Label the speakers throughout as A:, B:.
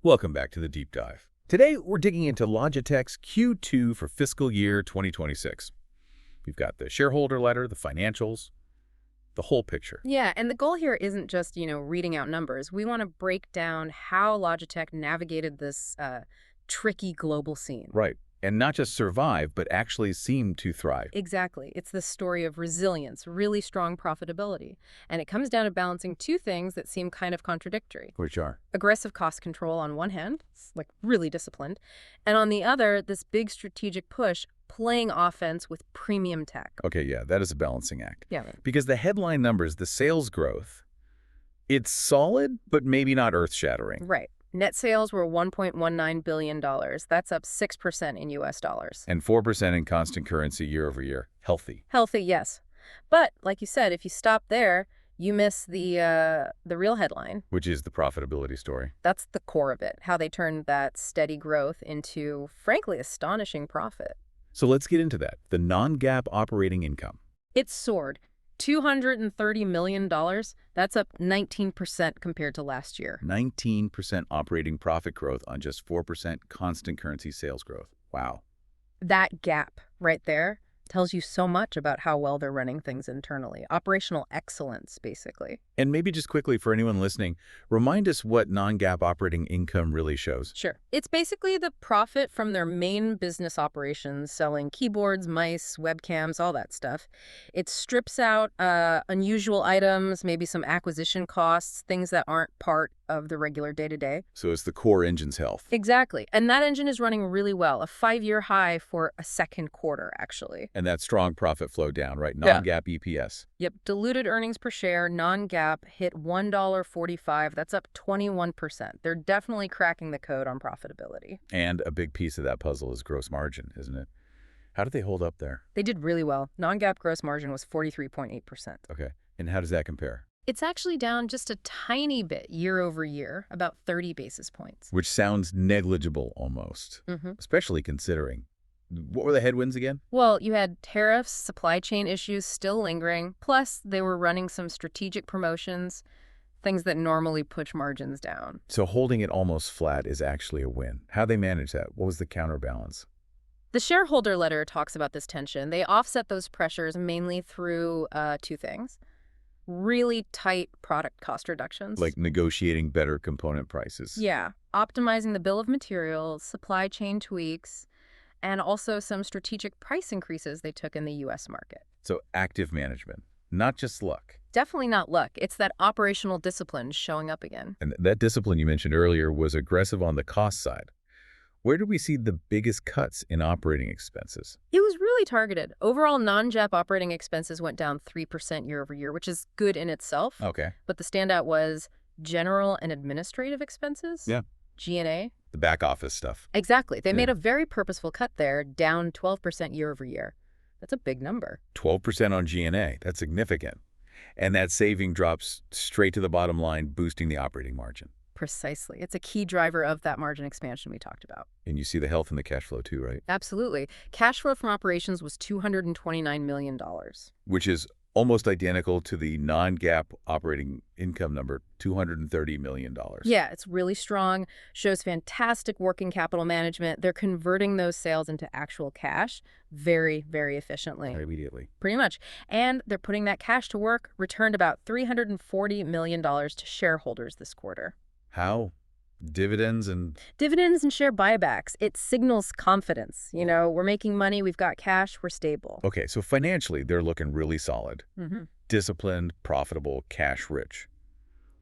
A: Welcome back to the Deep Dive. Today, we're digging into Logitech's Q2 for fiscal year 2026. We've got the shareholder letter, the financials, the whole picture.
B: Yeah, and the goal here isn't just, reading out numbers. We want to break down how Logitech navigated this tricky global scene.
A: Right. And not just survive, but actually seem to thrive.
B: Exactly. It's the story of resilience, really strong profitability. And it comes down to balancing two things that seem kind of contradictory.
A: Which are?
B: Aggressive cost control on one hand, it's like really disciplined, and on the other, this big strategic push, playing offense with premium tech.
A: Okay, yeah, that is a balancing act.
B: Yeah. Right.
A: Because the headline numbers, the sales growth, it's solid, but maybe not earth-shattering.
B: Right. Net sales were $1.19 billion. That's up 6% in U.S. dollars.
A: And 4% in constant currency year over year. Healthy.
B: Healthy, yes. But, like you said, if you stop there, you miss the real headline.
A: Which is the profitability story.
B: That's the core of it, how they turned that steady growth into, frankly, astonishing profit.
A: So let's get into that. The non-GAAP operating income.
B: It soared. $230 million. That's up 19% compared to last year.
A: 19% operating profit growth on just 4% constant currency sales growth. Wow.
B: That gap right there tells you so much about how well they're running things internally. Operational excellence, basically.
A: And maybe just quickly for anyone listening, remind us what non-GAAP operating income really shows.
B: Sure. It's basically the profit from their main business operations, selling keyboards, mice, webcams, all that stuff. It strips out unusual items, maybe some acquisition costs, things that aren't part of the regular day-to-day.
A: So it's the core engine's health.
B: Exactly. And that engine is running really well, a 5-year high for a second quarter, actually.
A: And that strong profit flow down, right? Non-GAAP EPS.
B: Yep. Diluted earnings per share, non-GAAP, hit $1.45. That's up 21%. They're definitely cracking the code on profitability.
A: And a big piece of that puzzle is gross margin, isn't it? How did they hold up there?
B: They did really well. Non-GAAP gross margin was 43.8%.
A: Okay. And how does that compare?
B: It's actually down just a tiny bit year over year, about 30 basis points.
A: Which sounds negligible almost, especially considering. What were the headwinds again?
B: Well, you had tariffs, supply chain issues still lingering, plus they were running some strategic promotions, things that normally push margins down.
A: So holding it almost flat is actually a win. How'd they manage that? What was the counterbalance?
B: The shareholder letter talks about this tension. They offset those pressures mainly through two things. Really tight product cost reductions.
A: Like negotiating better component prices.
B: Yeah. Optimizing the bill of materials, supply chain tweaks, and also some strategic price increases they took in the U.S. market.
A: So active management, not just luck.
B: Definitely not luck. It's that operational discipline showing up again.
A: And that discipline you mentioned earlier was aggressive on the cost side. Where did we see the biggest cuts in operating expenses?
B: It was really targeted. Overall, non-GAAP operating expenses went down 3% year over year, which is good in itself.
A: Okay.
B: But the standout was general and administrative expenses.
A: Yeah.
B: G&A.
A: The back office stuff.
B: Exactly. They made a very purposeful cut there, down 12% year over year. That's a big number.
A: 12% on G&A. That's significant. And that saving drops straight to the bottom line, boosting the operating margin.
B: Precisely. It's a key driver of that margin expansion we talked about.
A: And you see the health in the cash flow too, right?
B: Absolutely. Cash flow from operations was $229 million.
A: Which is almost identical to the non-GAAP operating income number, $230 million.
B: Yeah, it's really strong, shows fantastic working capital management. They're converting those sales into actual cash very, very efficiently.
A: Immediately.
B: Pretty much. And they're putting that cash to work, returned about $340 million to shareholders this quarter.
A: How? Dividends and
B: share buybacks. It signals confidence. We're making money, we've got cash, we're stable.
A: Okay, so financially, they're looking really solid. Disciplined, profitable, cash rich.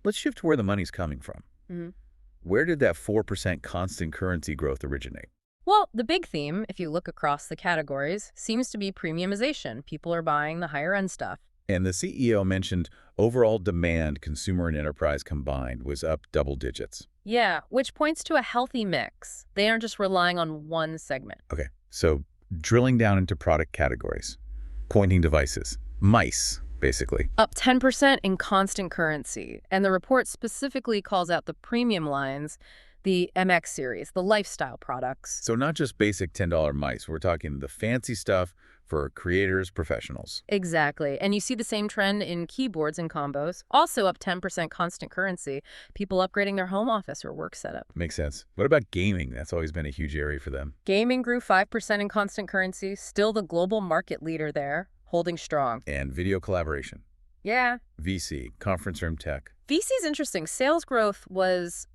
A: Let's shift to where the money's coming from. Where did that 4% constant currency growth originate?
B: Well, the big theme, if you look across the categories, seems to be premiumization. People are buying the higher-end stuff.
A: And the CEO mentioned overall demand, consumer and enterprise combined, was up double digits.
B: Yeah, which points to a healthy mix. They aren't just relying on one segment.
A: Okay, so drilling down into product categories. Pointing devices. Mice, basically.
B: Up 10% in constant currency. And the report specifically calls out the premium lines, the MX series, the lifestyle products.
A: So not just basic $10 mice. We're talking the fancy stuff for creators, professionals.
B: Exactly. And you see the same trend in keyboards and combos, also up 10% constant currency, people upgrading their home office or work setup.
A: Makes sense. What about gaming? That's always been a huge area for them.
B: Gaming grew 5% in constant currency, still the global market leader there, holding strong.
A: And video collaboration.
B: Yeah.
A: VC, conference room tech.
B: VC's interesting. Sales growth was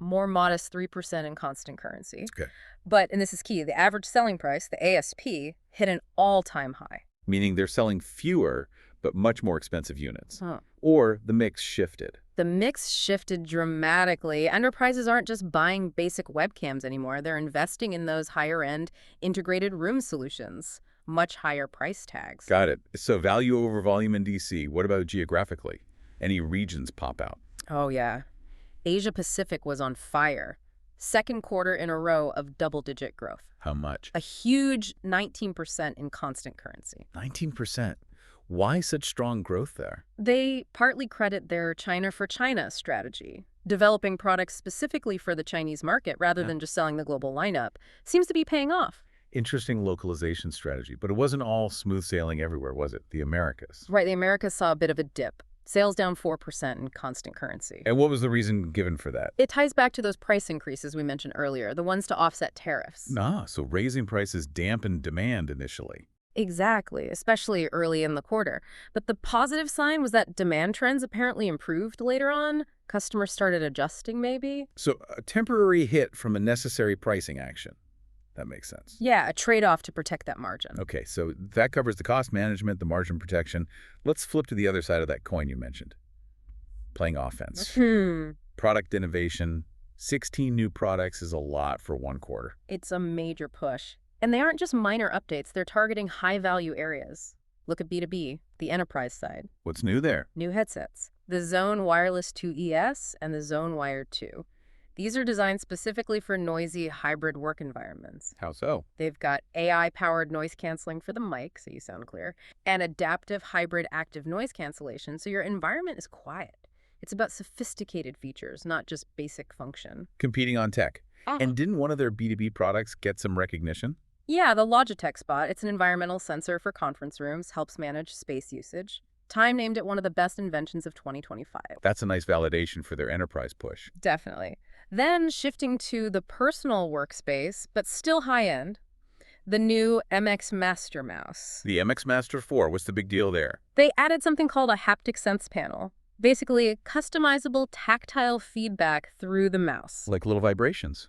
B: more modest 3% in constant currency.
A: Okay.
B: But, and this is key, the average selling price, the ASP, hit an all-time high.
A: Meaning they're selling fewer, but much more expensive units.
B: Huh.
A: Or the mix shifted.
B: The mix shifted dramatically. Enterprises aren't just buying basic webcams anymore. They're investing in those higher-end integrated room solutions, much higher price tags.
A: Got it. So value over volume in DC. What about geographically? Any regions pop out?
B: Oh, yeah. Asia Pacific was on fire. Second quarter in a row of double-digit growth.
A: How much?
B: A huge 19% in constant currency.
A: 19%. Why such strong growth there?
B: They partly credit their China for China strategy. Developing products specifically for the Chinese market rather than just selling the global lineup seems to be paying off.
A: Interesting localization strategy, but it wasn't all smooth sailing everywhere, was it? The Americas.
B: Right, the Americas saw a bit of a dip. Sales down 4% in constant currency.
A: And what was the reason given for that?
B: It ties back to those price increases we mentioned earlier, the ones to offset tariffs.
A: So raising prices dampened demand initially.
B: Exactly, especially early in the quarter. But the positive sign was that demand trends apparently improved later on. Customers started adjusting, maybe.
A: So a temporary hit from a necessary pricing action. That makes sense.
B: Yeah, a trade-off to protect that margin.
A: Okay, so that covers the cost management, the margin protection. Let's flip to the other side of that coin you mentioned. Playing offense. Product innovation. 16 new products is a lot for one quarter.
B: It's a major push. And they aren't just minor updates. They're targeting high-value areas. Look at B2B, the enterprise side.
A: What's new there?
B: New headsets. The Zone Wireless 2 ES and the Zone Wire 2. These are designed specifically for noisy hybrid work environments.
A: How so?
B: They've got AI-powered noise canceling for the mic, so you sound clear, and adaptive hybrid active noise cancellation, so your environment is quiet. It's about sophisticated features, not just basic function.
A: Competing on tech. And didn't one of their B2B products get some recognition?
B: Yeah, the Logitech Spot. It's an environmental sensor for conference rooms, helps manage space usage. Time named it one of the best inventions of 2025.
A: That's a nice validation for their enterprise push.
B: Definitely. Then shifting to the personal workspace, but still high-end, the new MX Master Mouse.
A: The MX Master 4, what's the big deal there?
B: They added something called a haptic sense panel. Basically, customizable tactile feedback through the mouse.
A: Like little vibrations.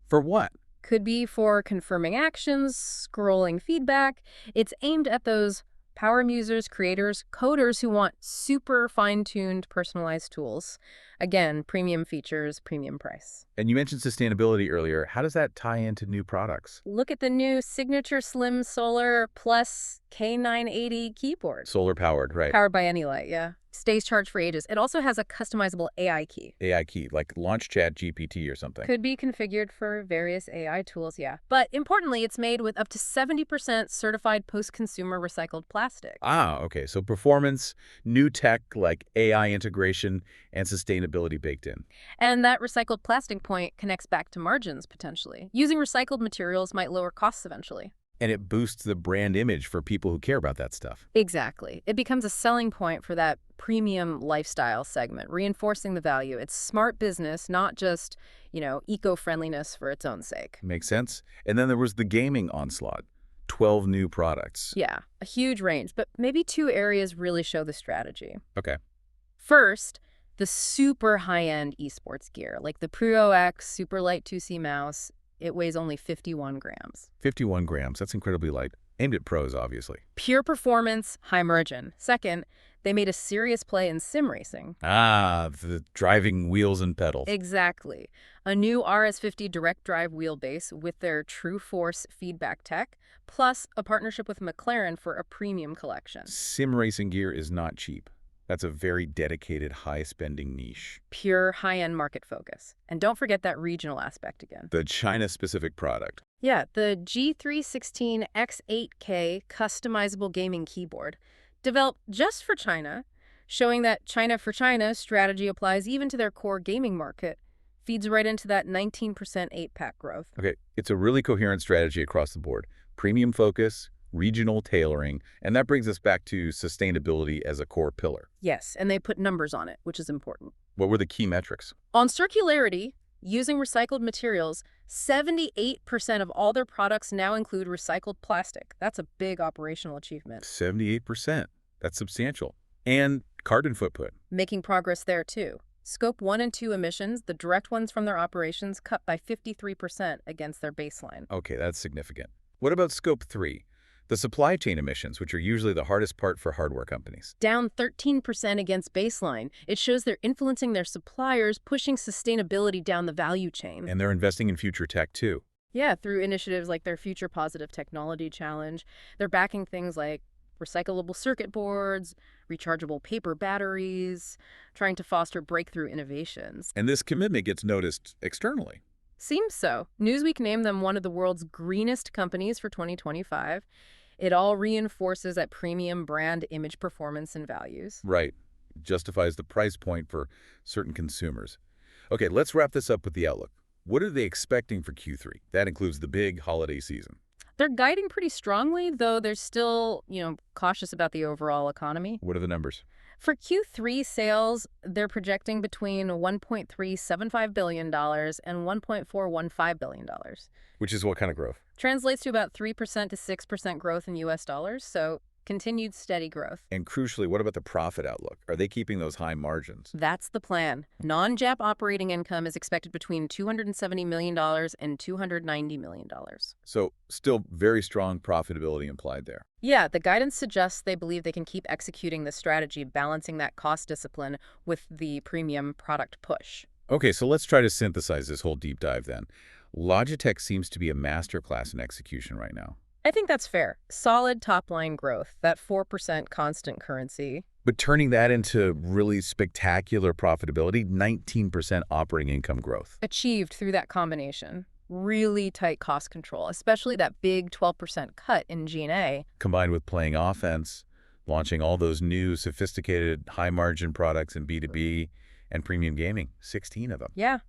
A: For what?
B: Could be for confirming actions, scrolling feedback. It's aimed at those power users, creators, coders who want super fine-tuned, personalized tools. Again, premium features, premium price.
A: And you mentioned sustainability earlier. How does that tie into new products?
B: Look at the new Signature Slim Solar Plus K980 keyboard.
A: Solar powered, right?
B: Powered by any light, yeah. Stays charged for ages. It also has a customizable AI key.
A: AI key, like Launch Chat GPT or something.
B: Could be configured for various AI tools, yeah. But importantly, it's made with up to 70% certified post-consumer recycled plastic.
A: Okay. So performance, new tech like AI integration, and sustainability baked in.
B: And that recycled plastic point connects back to margins, potentially. Using recycled materials might lower costs eventually.
A: And it boosts the brand image for people who care about that stuff.
B: Exactly. It becomes a selling point for that premium lifestyle segment, reinforcing the value. It's smart business, not just, eco-friendliness for its own sake.
A: Makes sense. And then there was the gaming onslaught. 12 new products.
B: Yeah, a huge range, but maybe two areas really show the strategy.
A: Okay.
B: First, the super high-end esports gear, like the Pro X Super Light 2C mouse. It weighs only 51 grams.
A: 51 grams. That's incredibly light. Aimed at pros, obviously.
B: Pure performance, high margin. Second, they made a serious play in sim racing.
A: The driving wheels and pedals.
B: Exactly. A new RS50 direct drive wheelbase with their True Force feedback tech, plus a partnership with McLaren for a premium collection.
A: Sim racing gear is not cheap. That's a very dedicated, high-spending niche.
B: Pure high-end market focus. And don't forget that regional aspect again.
A: The China-specific product.
B: Yeah, the G316 X8K customizable gaming keyboard, developed just for China, showing that China for China strategy applies even to their core gaming market, feeds right into that 19% 8-pack growth.
A: Okay, it's a really coherent strategy across the board. Premium focus, regional tailoring, and that brings us back to sustainability as a core pillar.
B: Yes, and they put numbers on it, which is important.
A: What were the key metrics?
B: On circularity, using recycled materials, 78% of all their products now include recycled plastic. That's a big operational achievement.
A: 78%. That's substantial. And carbon footprint.
B: Making progress there, too. Scope 1 and 2 emissions, the direct ones from their operations, cut by 53% against their baseline.
A: Okay, that's significant. What about Scope 3? The supply chain emissions, which are usually the hardest part for hardware companies.
B: Down 13% against baseline. It shows they're influencing their suppliers, pushing sustainability down the value chain.
A: And they're investing in future tech, too.
B: Yeah, through initiatives like their Future Positive Technology Challenge. They're backing things like recyclable circuit boards, rechargeable paper batteries, trying to foster breakthrough innovations.
A: And this commitment gets noticed externally.
B: Seems so. Newsweek named them one of the world's greenest companies for 2025. It all reinforces that premium brand image, performance, and values.
A: Right. Justifies the price point for certain consumers. Okay, let's wrap this up with the outlook. What are they expecting for Q3? That includes the big holiday season.
B: They're guiding pretty strongly, though they're still, cautious about the overall economy.
A: What are the numbers?
B: For Q3 sales, they're projecting between $1.375 billion and $1.415 billion.
A: Which is what kind of growth?
B: Translates to about 3% to 6% growth in U.S. dollars, so continued steady growth.
A: And crucially, what about the profit outlook? Are they keeping those high margins?
B: That's the plan. Non-GAAP operating income is expected between $270 million and $290 million.
A: So still very strong profitability implied there.
B: Yeah, the guidance suggests they believe they can keep executing the strategy, balancing that cost discipline with the premium product push.
A: Okay, so let's try to synthesize this whole deep dive then. Logitech seems to be a masterclass in execution right now.
B: I think that's fair. Solid top-line growth, that 4% constant currency.
A: But turning that into really spectacular profitability, 19% operating income growth.
B: Achieved through that combination. Really tight cost control, especially that big 12% cut in G&A.
A: Combined with playing offense, launching all those new sophisticated high-margin products in B2B and premium gaming, 16 of them.
B: Yeah.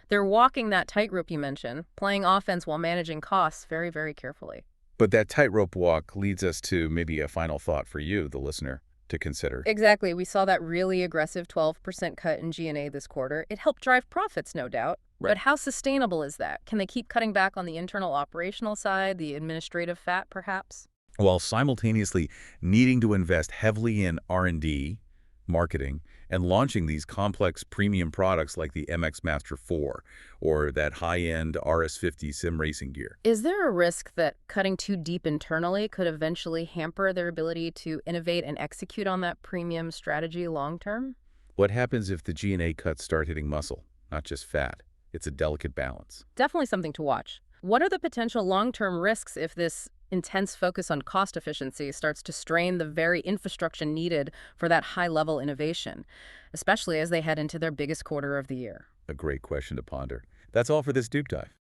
B: They're walking that tightrope you mentioned, playing offense while managing costs very, very carefully.
A: But that tightrope walk leads us to maybe a final thought for you, the listener, to consider.
B: Exactly. We saw that really aggressive 12% cut in G&A this quarter. It helped drive profits, no doubt.
A: Right.
B: But how sustainable is that? Can they keep cutting back on the internal operational side, the administrative fat, perhaps?
A: While simultaneously needing to invest heavily in R&D, marketing, and launching these complex premium products like the MX Master 4 or that high-end RS50 sim racing gear.
B: Is there a risk that cutting too deep internally could eventually hamper their ability to innovate and execute on that premium strategy long-term?
A: What happens if the G&A cuts start hitting muscle, not just fat? It's a delicate balance.
B: Definitely something to watch. What are the potential long-term risks if this intense focus on cost efficiency starts to strain the very infrastructure needed for that high-level innovation, especially as they head into their biggest quarter of the year?
A: A great question to ponder. That's all for this deep dive.